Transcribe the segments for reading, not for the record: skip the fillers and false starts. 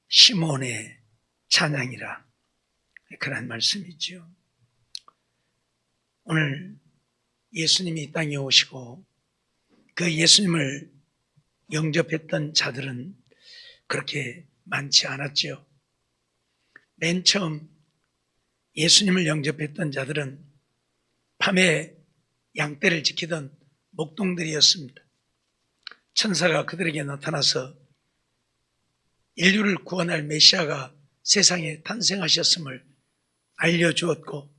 시몬의 찬양이라, 그런 말씀이죠. 오늘 예수님이 이 땅에 오시고 그 예수님을 영접했던 자들은 그렇게 많지 않았죠. 맨 처음 예수님을 영접했던 자들은 밤에 양떼를 지키던 목동들이었습니다. 천사가 그들에게 나타나서 인류를 구원할 메시아가 세상에 탄생하셨음을 알려주었고,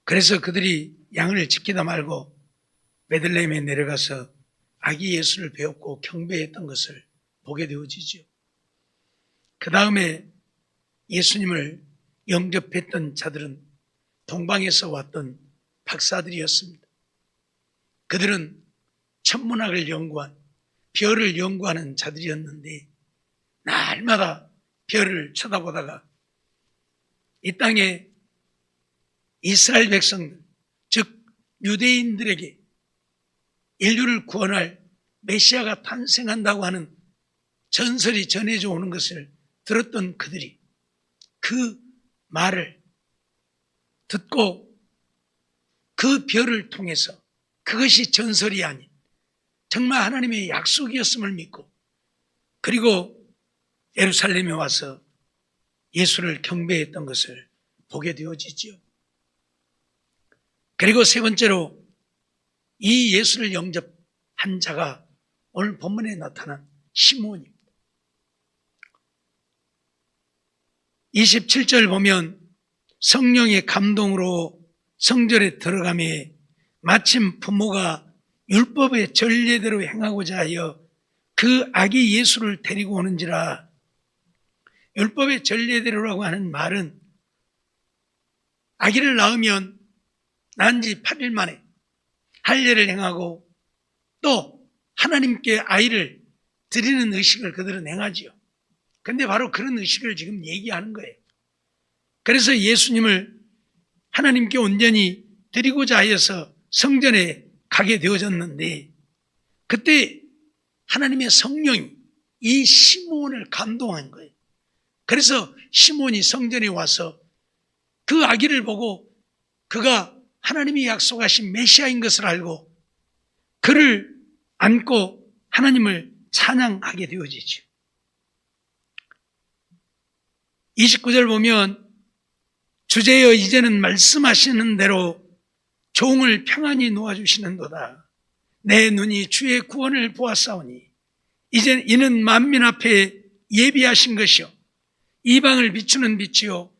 그래서 그들이 양을 지키다 말고 베들레헴에 내려가서 아기 예수를 배웠고 경배했던 것을 보게 되어지죠. 그 다음에 예수님을 영접했던 자들은 동방에서 왔던 박사들이었습니다. 그들은 천문학을 연구한, 별을 연구하는 자들이었는데 날마다 별을 쳐다보다가 이 땅에 이스라엘 백성들, 즉 유대인들에게 인류를 구원할 메시아가 탄생한다고 하는 전설이 전해져 오는 것을 들었던 그들이 그 말을 듣고 그 별을 통해서 그것이 전설이 아닌 정말 하나님의 약속이었음을 믿고, 그리고 예루살렘에 와서 예수를 경배했던 것을 보게 되어지지요. 그리고 세 번째로 이 예수를 영접한 자가 오늘 본문에 나타난 시몬입니다. 27절 보면 성령의 감동으로 성전에 들어가매 마침 부모가 율법의 전례대로 행하고자 하여 그 아기 예수를 데리고 오는지라. 율법의 전례대로라고 하는 말은 아기를 낳으면 낳은 지 8일 만에 할례를 행하고 또 하나님께 아이를 드리는 의식을 그들은 행하지요. 그런데 바로 그런 의식을 지금 얘기하는 거예요. 그래서 예수님을 하나님께 온전히 드리고자 하여서 성전에 가게 되어졌는데, 그때 하나님의 성령이 이 시몬을 감동한 거예요. 그래서 시몬이 성전에 와서 그 아기를 보고 그가 하나님이 약속하신 메시아인 것을 알고 그를 안고 하나님을 찬양하게 되어지죠. 29절 보면 주제여 이제는 말씀하시는 대로 종을 평안히 놓아주시는도다. 내 눈이 주의 구원을 보았사오니 이제 이는 만민 앞에 예비하신 것이요 이방을 비추는 빛이요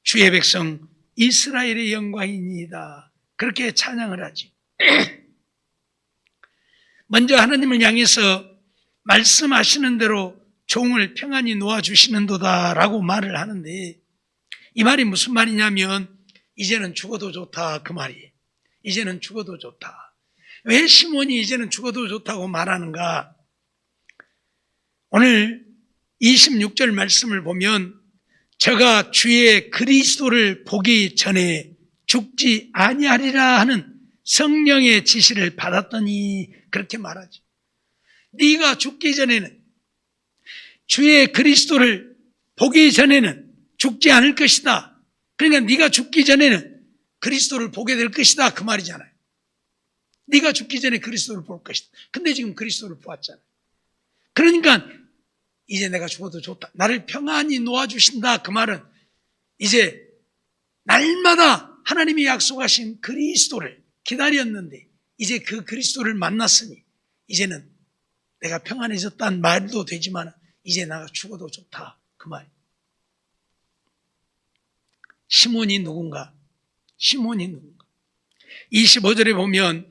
주의 백성 이스라엘의 영광이니이다. 그렇게 찬양을 하지. 먼저 하나님을 향해서 말씀하시는 대로 종을 평안히 놓아주시는도다 라고 말을 하는데, 이 말이 무슨 말이냐면 이제는 죽어도 좋다, 그 말이에요. 이제는 죽어도 좋다. 왜 시몬이 이제는 죽어도 좋다고 말하는가? 오늘 26절 말씀을 보면 저가 주의 그리스도를 보기 전에 죽지 아니하리라 하는 성령의 지시를 받았더니, 그렇게 말하죠. 네가 죽기 전에는, 주의 그리스도를 보기 전에는 죽지 않을 것이다. 그러니까 네가 죽기 전에는 그리스도를 보게 될 것이다, 그 말이잖아요. 네가 죽기 전에 그리스도를 볼 것이다. 근데 지금 그리스도를 보았잖아요. 그러니까 이제 내가 죽어도 좋다, 나를 평안히 놓아주신다, 그 말은 이제 날마다 하나님이 약속하신 그리스도를 기다렸는데 이제 그 그리스도를 만났으니 이제는 내가 평안해졌다는 말도 되지만 이제 내가 죽어도 좋다, 그 말. 시몬이 누군가? 시몬이 누군가? 25절에 보면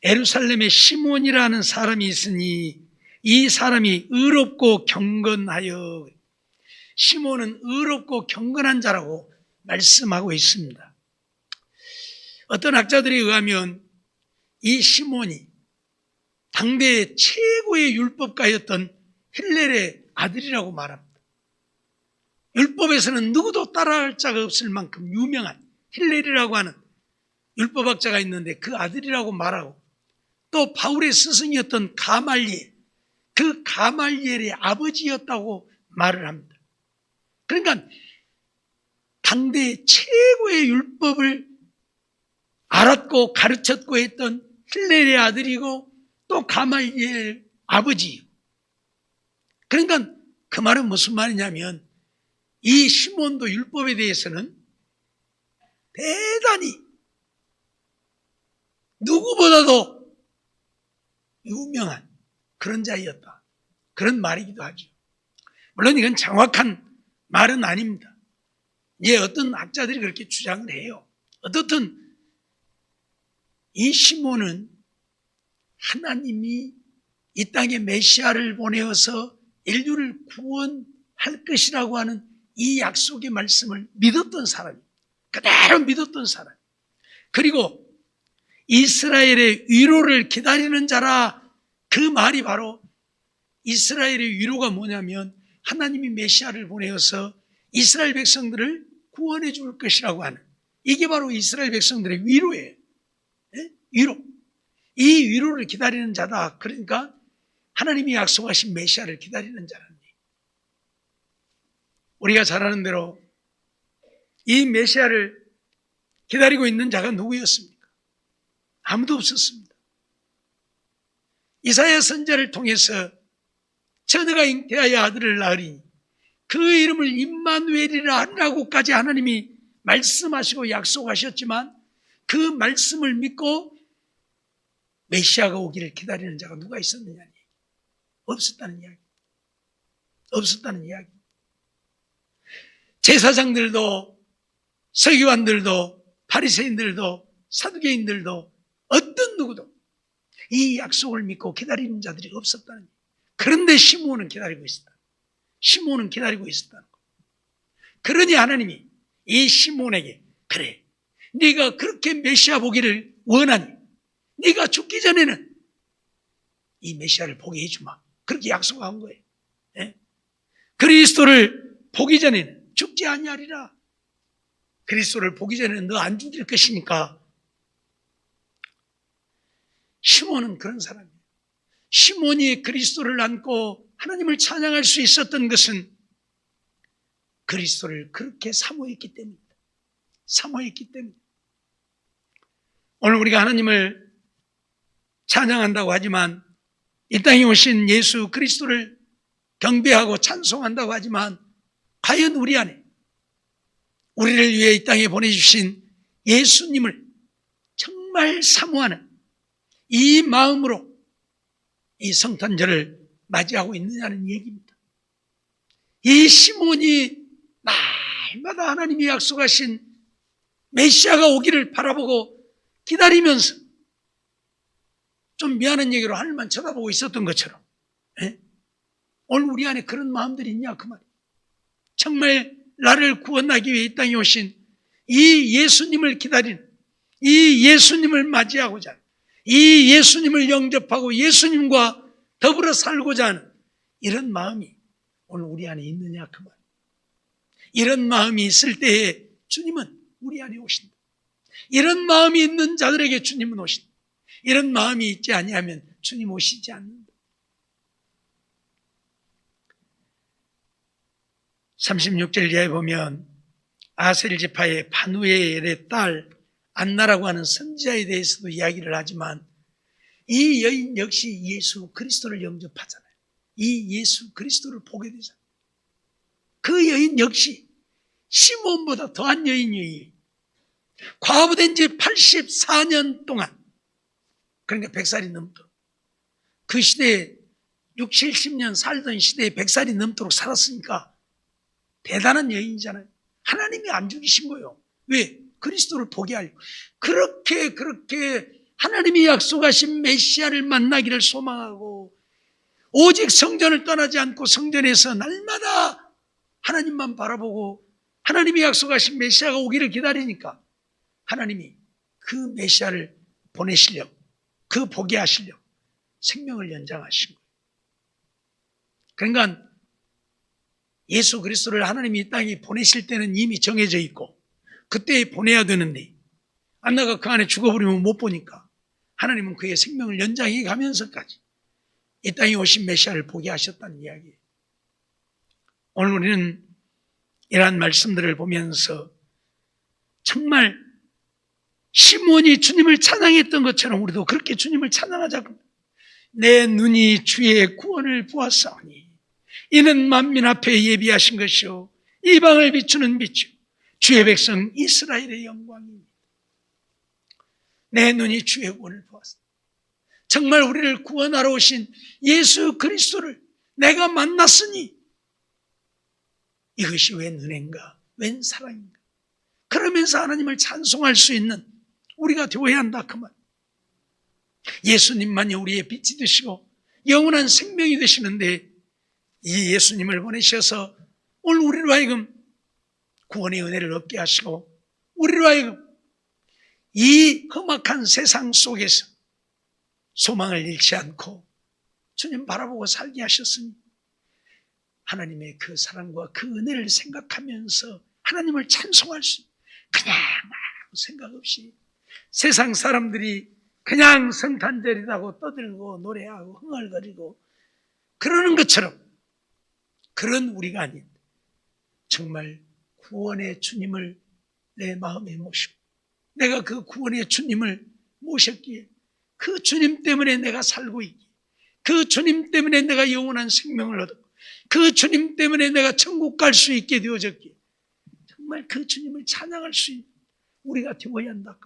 예루살렘에 시몬이라는 사람이 있으니 이 사람이 의롭고 경건하여, 시몬은 의롭고 경건한 자라고 말씀하고 있습니다. 어떤 학자들에 의하면 이 시몬이 당대의 최고의 율법가였던 힐렐의 아들이라고 말합니다. 율법에서는 누구도 따라할 자가 없을 만큼 유명한 힐렐이라고 하는 율법학자가 있는데 그 아들이라고 말하고, 또 바울의 스승이었던 가말리엘, 그 가말리엘의 아버지였다고 말을 합니다. 그러니까 당대 최고의 율법을 알았고 가르쳤고 했던 힐렐의 아들이고 또 가말리엘 아버지. 그러니까 그 말은 무슨 말이냐면 이 시몬도 율법에 대해서는 대단히 누구보다도 유명한 그런 자였다. 그런 말이기도 하죠. 물론 이건 정확한 말은 아닙니다. 이제 어떤 학자들이 그렇게 주장을 해요. 어떻든 이 시몬은 하나님이 이 땅에 메시아를 보내어서 인류를 구원할 것이라고 하는 이 약속의 말씀을 믿었던 사람이에요. 그대로 믿었던 사람. 그리고 이스라엘의 위로를 기다리는 자라, 그 말이 바로 이스라엘의 위로가 뭐냐면 하나님이 메시아를 보내어서 이스라엘 백성들을 구원해 줄 것이라고 하는, 이게 바로 이스라엘 백성들의 위로예요. 네? 위로. 이 위로를 기다리는 자다. 그러니까 하나님이 약속하신 메시아를 기다리는 자라는 얘기예요. 우리가 잘 아는 대로 이 메시아를 기다리고 있는 자가 누구였습니까? 아무도 없었습니다. 이사야 선지자를 통해서 처녀가 잉태하여 아들을 낳으리니 그 이름을 임마누엘이라 하라고까지 하나님이 말씀하시고 약속하셨지만 그 말씀을 믿고 메시아가 오기를 기다리는 자가 누가 있었느냐? 없었다는 이야기. 없었다는 이야기. 제사장들도 서기관들도 바리새인들도 사두개인들도 어떤 누구도 이 약속을 믿고 기다리는 자들이 없었다는 거예요. 그런데 시므온은 기다리고 있었다. 시므온은 기다리고 있었다는 거예요. 그러니 하나님이 이 시므온에게, 그래, 네가 그렇게 메시아 보기를 원하니 네가 죽기 전에는 이 메시아를 보게 해주마. 그렇게 약속한 거예요. 네? 그리스도를 보기 전에는 죽지 아니하리라. 그리스도를 보기 전에는 너 안 죽일 것이니까. 시몬은 그런 사람이에요. 시몬이 그리스도를 안고 하나님을 찬양할 수 있었던 것은 그리스도를 그렇게 사모했기 때문입니다. 사모했기 때문에. 오늘 우리가 하나님을 찬양한다고 하지만, 이 땅에 오신 예수 그리스도를 경배하고 찬송한다고 하지만, 과연 우리 안에 우리를 위해 이 땅에 보내주신 예수님을 정말 사모하는 이 마음으로 이 성탄절을 맞이하고 있느냐는 얘기입니다. 이 시몬이 날마다 하나님이 약속하신 메시아가 오기를 바라보고 기다리면서 좀 미안한 얘기로 하늘만 쳐다보고 있었던 것처럼, 예? 오늘 우리 안에 그런 마음들이 있냐 그 말이에요. 정말 나를 구원하기 위해 이 땅에 오신 이 예수님을 기다리는, 이 예수님을 맞이하고자 하는, 이 예수님을 영접하고 예수님과 더불어 살고자 하는 이런 마음이 오늘 우리 안에 있느냐 그 말이에요. 이런 마음이 있을 때에 주님은 우리 안에 오신다. 이런 마음이 있는 자들에게 주님은 오신다. 이런 마음이 있지 아니하면 주님 오시지 않는다. 36절 이하에 보면 아셀 지파의 바누엘의 딸 안나라고 하는 선지자에 대해서도 이야기를 하지만, 이 여인 역시 예수 그리스도를 영접하잖아요. 이 예수 그리스도를 보게 되잖아요. 그 여인 역시 시몬보다 더한 여인이에요. 과부된 지 84년 동안, 그러니까 100살이 넘도록, 그 시대에 60, 70년 살던 시대에 100살이 넘도록 살았으니까 대단한 여인이잖아요. 하나님이 안 죽이신 거예요. 왜? 그리스도를 보게 하려고. 그렇게 하나님이 약속하신 메시아를 만나기를 소망하고, 오직 성전을 떠나지 않고 성전에서 날마다 하나님만 바라보고 하나님이 약속하신 메시아가 오기를 기다리니까 하나님이 그 메시아를 보내시려고, 그 보게 하시려고 생명을 연장하신 거예요. 그러니까 예수 그리스도를 하나님이 이 땅에 보내실 때는 이미 정해져 있고 그때 보내야 되는데, 안나가 그 안에 죽어버리면 못 보니까 하나님은 그의 생명을 연장해 가면서까지 이 땅에 오신 메시아를 보게 하셨다는 이야기예요. 오늘 우리는 이러한 말씀들을 보면서 정말 시몬이 주님을 찬양했던 것처럼 우리도 그렇게 주님을 찬양하자고. 내 눈이 주의 구원을 보았사오니 이는 만민 앞에 예비하신 것이요 이방을 비추는 빛이요 주의 백성 이스라엘의 영광입니다. 내 눈이 주의 구원을 보았습니다. 정말 우리를 구원하러 오신 예수 그리스도를 내가 만났으니 이것이 웬 은혜인가, 웬 사랑인가. 그러면서 하나님을 찬송할 수 있는 우리가 되어야 한다 그 말. 예수님만이 우리의 빛이 되시고 영원한 생명이 되시는데 이 예수님을 보내셔서 오늘 우리로 하여금 구원의 은혜를 얻게 하시고 우리로 하여금 이 험악한 세상 속에서 소망을 잃지 않고 주님 바라보고 살게 하셨으니 하나님의 그 사랑과 그 은혜를 생각하면서 하나님을 찬송할 수 그냥 아무 생각 없이 세상 사람들이 그냥 성탄절이라고 떠들고 노래하고 흥얼거리고 그러는 것처럼 그런 우리가 아닌 정말 구원의 주님을 내 마음에 모시고 내가 그 구원의 주님을 모셨기에 그 주님 때문에 내가 살고 있기에 그 주님 때문에 내가 영원한 생명을 얻었고 그 주님 때문에 내가 천국 갈 수 있게 되어졌기에 정말 그 주님을 찬양할 수 있는 우리가 되어야 한다.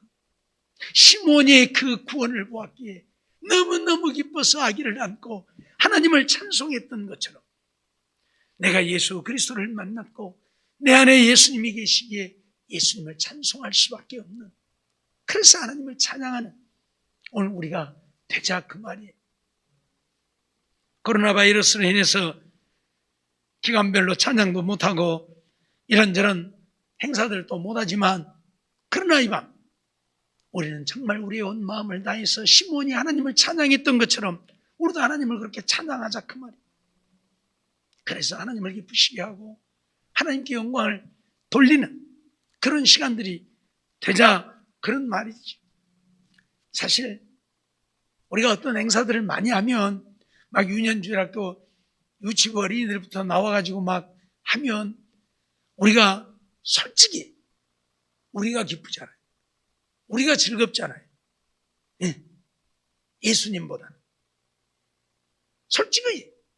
시몬이 그 구원을 보았기에 너무너무 기뻐서 아기를 안고 하나님을 찬송했던 것처럼 내가 예수 그리스도를 만났고 내 안에 예수님이 계시기에 예수님을 찬송할 수밖에 없는 그래서 하나님을 찬양하는 오늘 우리가 되자 그 말이에요. 코로나 바이러스로 인해서 기간별로 찬양도 못하고 이런저런 행사들도 못하지만 그러나 이 밤 우리는 정말 우리의 온 마음을 다해서 시몬이 하나님을 찬양했던 것처럼 우리도 하나님을 그렇게 찬양하자 그 말이에요. 그래서 하나님을 기쁘시게 하고 하나님께 영광을 돌리는 그런 시간들이 되자 그런 말이죠. 사실 우리가 어떤 행사들을 많이 하면 막 유년주일학교 유치부 어린이들부터 나와가지고 막 하면 우리가 솔직히 우리가 기쁘잖아요. 우리가 즐겁잖아요. 예. 예수님보다는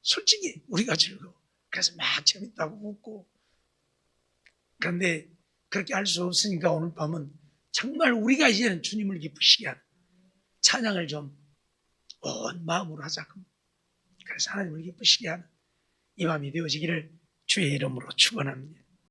솔직히 우리가 즐거워. 그래서 막 재밌다고 웃고 그런데 그렇게 할 수 없으니까 오늘 밤은 정말 우리가 이제는 주님을 기쁘시게 하는 찬양을 좀 온 마음으로 하자. 그래서 하나님을 기쁘시게 하는 이 밤이 되어지기를 주의 이름으로 축원합니다.